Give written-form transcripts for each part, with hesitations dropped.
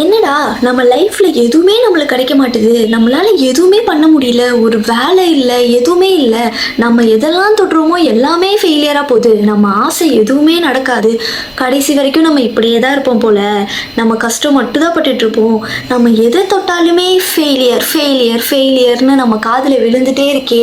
என்னடா நம்ம லைஃப்ல எதுவுமே நம்மளுக்கு கிடைக்க மாட்டுது, நம்மளால எதுவுமே பண்ண முடியல, ஒரு வேலை இல்லை, எதுவுமே இல்லை, நம்ம எதெல்லாம் தொடுறோமோ எல்லாமே ஃபெயிலியராக போகுது, நம்ம ஆசை எதுவுமே நடக்காது, கடைசி வரைக்கும் நம்ம இப்படியே தான் இருப்போம் போல, நம்ம கஷ்டம் மட்டும்தான் பட்டுட்டு இருப்போம், நம்ம எதை தொட்டாலுமே ஃபெயிலியர் ஃபெயிலியர் ஃபெயிலியர்னு நம்ம காதில் விழுந்துட்டே இருக்கே,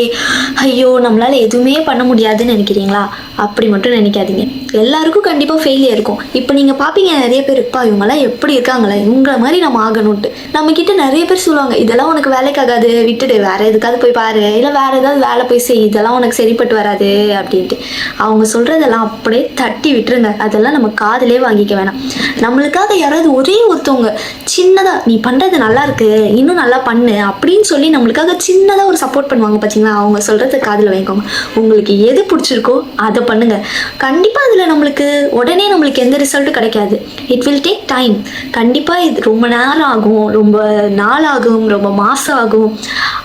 ஐயோ நம்மளால எதுவுமே பண்ண முடியாதுன்னு நினைக்கிறீங்களா? அப்படி மட்டும் நினைக்காதீங்க. எல்லாருக்கும் கண்டிப்பாக ஃபெயிலியர் இருக்கும். இப்போ நீங்கள் பார்ப்பீங்க நிறைய பேர், இருப்பா இவங்கெல்லாம் எப்படி இருக்காங்களே, இவங்கள மாதிரி நம்ம ஆகணும்ட்டு நம்ம கிட்ட நிறைய பேர் சொல்லுவாங்க, இதெல்லாம் உனக்கு வேலைக்காகாது, விட்டுடு, வேற எதுக்காவது போய் பாரு, இல்லை வேற ஏதாவது வேலை போய் செய், இதெல்லாம் உனக்கு சரிப்பட்டு வராது அப்படின்ட்டு. அவங்க சொல்றதெல்லாம் அப்படியே தட்டி விட்டுருங்க. அதெல்லாம் நம்ம காதிலே வாங்கிக்க வேணாம். நம்மளுக்காக யாராவது ஒரே ஒருத்தவங்க சின்னதா நீ பண்றது நல்லா இருக்கு, இன்னும் நல்லா பண்ணு அப்படின்னு சொல்லி நம்மளுக்காக சின்னதா ஒரு சப்போர்ட் பண்ணுவாங்க பார்த்தீங்களா, அவங்க சொல்றத காதில் வாங்கிக்கோங்க. உங்களுக்கு எது பிடிச்சிருக்கோ அதை பண்ணுங்க. கண்டிப்பா அதுல நம்மளுக்கு உடனே நம்மளுக்கு எந்த ரிசல்ட்டும் கிடைக்காது. It will take time. கண்டிப்பா இது ரொம்ப நேரம் ஆகும், ரொம்ப நாள் ஆகும், ரொம்ப மாசம் ஆகும்.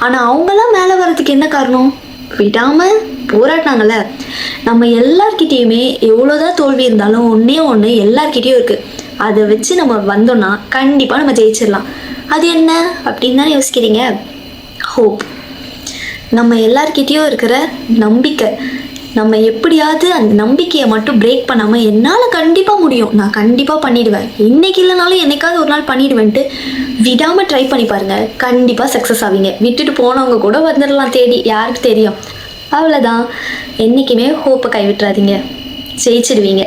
ஆனா அவங்கெல்லாம் மேல வர்றதுக்கு என்ன காரணம்? விடாம போராடினாங்கல்ல. நம்ம எல்லார்கிட்டயுமே எவ்வளவுதான் தோல்வி இருந்தாலும் ஒன்னே ஒண்ணு எல்லார்கிட்டயும் இருக்கு. அதை வச்சு நம்ம வந்தோம்னா கண்டிப்பா நம்ம ஜெயிச்சிடலாம். அது என்ன அப்படின்னு தானே யோசிக்கிறீங்க? ஹோப். நம்ம எல்லார்கிட்டயும் இருக்கிற நம்பிக்கை. நம்ம எப்படியாவது அந்த நம்பிக்கையை மட்டும் பிரேக் பண்ணாமல் என்னால் கண்டிப்பாக முடியும், நான் கண்டிப்பாக பண்ணிடுவேன், இன்னைக்கு இல்லைனாலும் என்னைக்காவது ஒரு நாள் பண்ணிடுவேன்ட்டு விடாமல் ட்ரை பண்ணி பாருங்கள். கண்டிப்பாக சக்ஸஸ் ஆவீங்க. விட்டுட்டு போனவங்க கூட வந்துடலாம் தேடி, யாருக்கு தெரியும். அவ்வளோதான். என்றைக்குமே ஹோப்பை கைவிட்டுறாதீங்க, ஜெயிச்சிடுவீங்க.